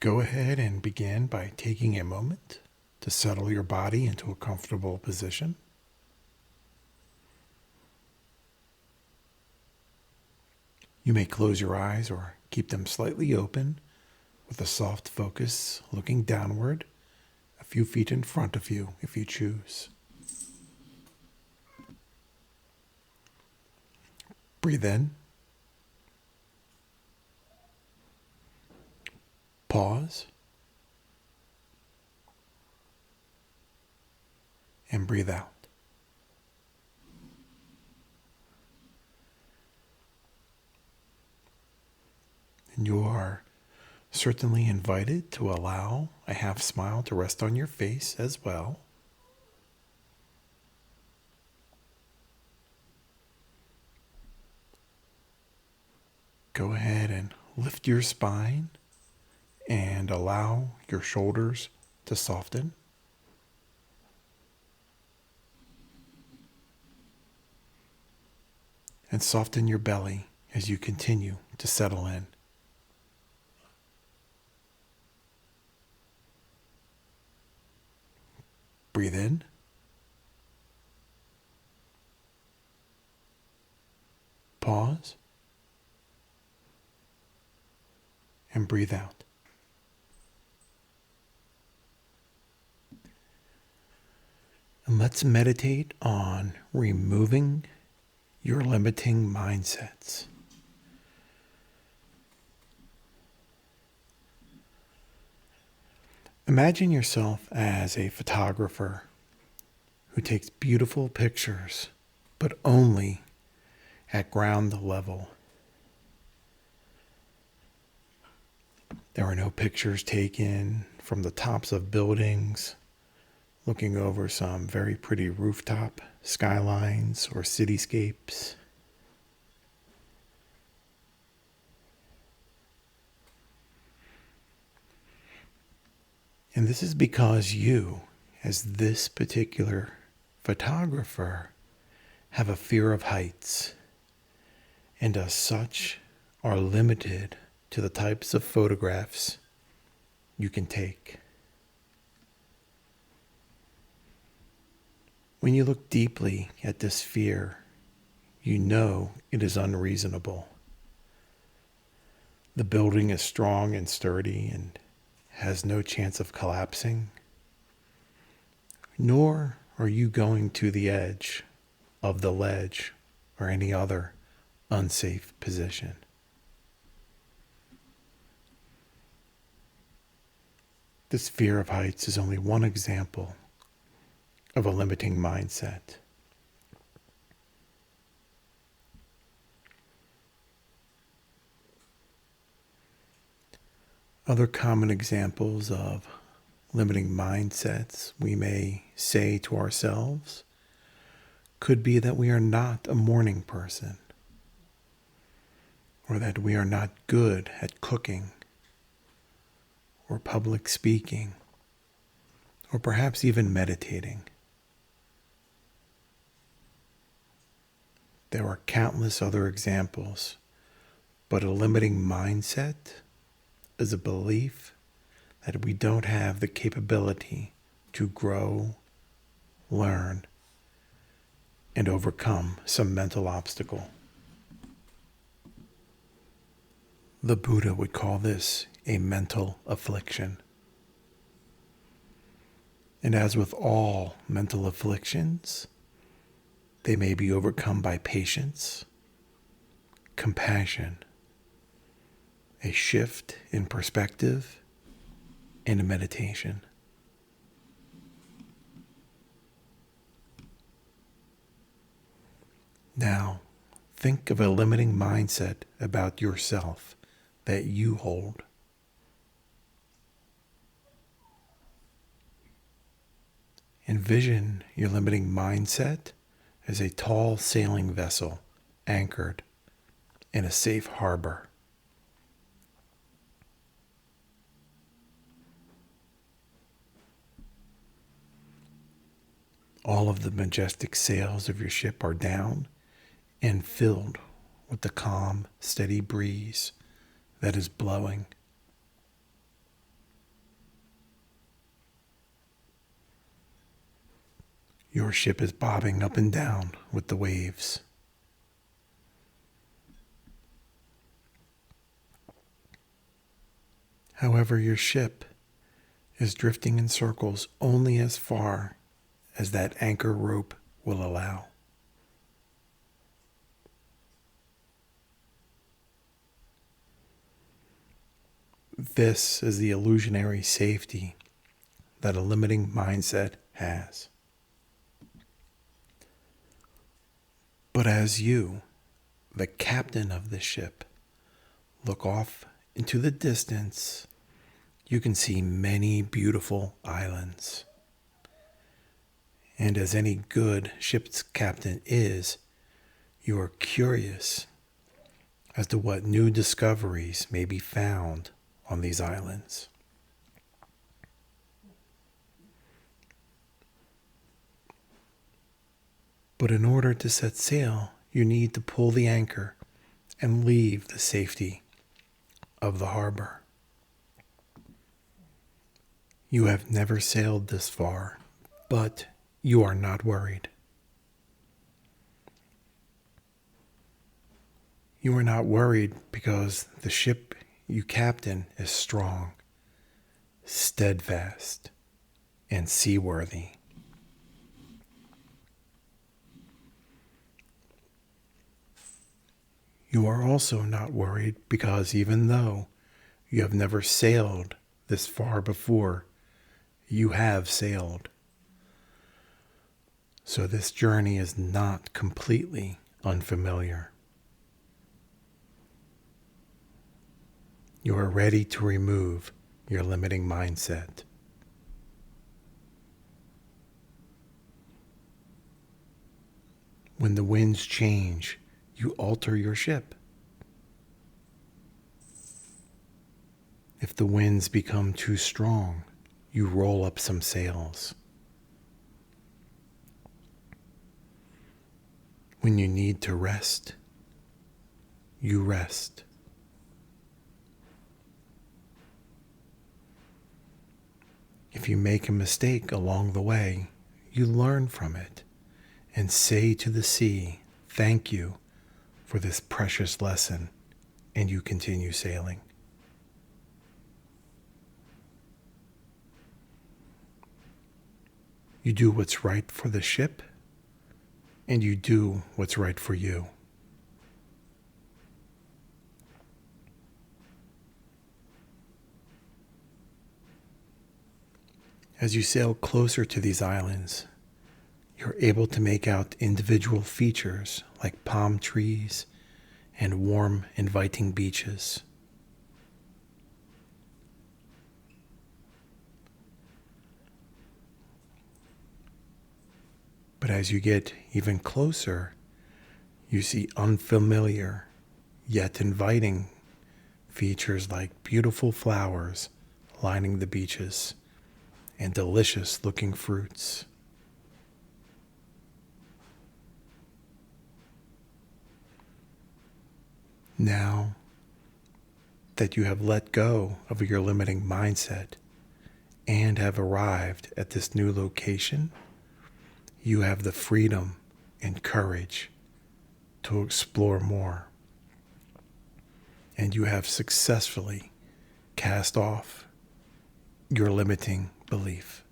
Go ahead and begin by taking a moment to settle your body into a comfortable position. You may close your eyes or keep them slightly open with a soft focus looking downward a few feet in front of you if you choose. Breathe in. Pause. And breathe out. And you are certainly invited to allow a half smile to rest on your face as well. Go ahead and lift your spine and allow your shoulders to soften. And soften your belly as you continue to settle in. Breathe in. Pause. And breathe out. And let's meditate on removing your limiting mindsets. Imagine yourself as a photographer who takes beautiful pictures, but only at ground level. There are no pictures taken from the tops of buildings, looking over some very pretty rooftop skylines or cityscapes. And this is because you, as this particular photographer, have a fear of heights, and as such are limited to the types of photographs you can take. When you look deeply at this fear, you know it is unreasonable. The building is strong and sturdy and has no chance of collapsing, nor are you going to the edge of the ledge or any other unsafe position. This fear of heights is only one example of a limiting mindset. Other common examples of limiting mindsets we may say to ourselves could be that we are not a morning person, or that we are not good at cooking, or public speaking, or perhaps even meditating. There are countless other examples, but a limiting mindset is a belief that we don't have the capability to grow, learn, and overcome some mental obstacle. The Buddha would call this a mental affliction. And as with all mental afflictions, they may be overcome by patience, compassion, a shift in perspective, and a meditation. Now, think of a limiting mindset about yourself that you hold. Envision your limiting mindset as a tall sailing vessel anchored in a safe harbor. All of the majestic sails of your ship are down and filled with the calm, steady breeze that is blowing. Your ship is bobbing up and down with the waves. However, your ship is drifting in circles only as far as that anchor rope will allow. This is the illusionary safety that a limiting mindset has. But as you, the captain of the ship, look off into the distance, you can see many beautiful islands. And as any good ship's captain is, you are curious as to what new discoveries may be found on these islands. But in order to set sail, you need to pull the anchor and leave the safety of the harbor. You have never sailed this far, but you are not worried. You are not worried because the ship you captain is strong, steadfast, and seaworthy. You are also not worried because even though you have never sailed this far before, you have sailed. So this journey is not completely unfamiliar. You are ready to remove your limiting mindset. When the winds change, you alter your ship. If the winds become too strong, you roll up some sails. When you need to rest, you rest. If you make a mistake along the way, you learn from it and say to the sea, "Thank you for this precious lesson," and you continue sailing. You do what's right for the ship, and you do what's right for you. As you sail closer to these islands, you're able to make out individual features like palm trees and warm, inviting beaches. But as you get even closer, you see unfamiliar yet inviting features like beautiful flowers lining the beaches and delicious looking fruits. Now that you have let go of your limiting mindset and have arrived at this new location, you have the freedom and courage to explore more. And you have successfully cast off your limiting belief.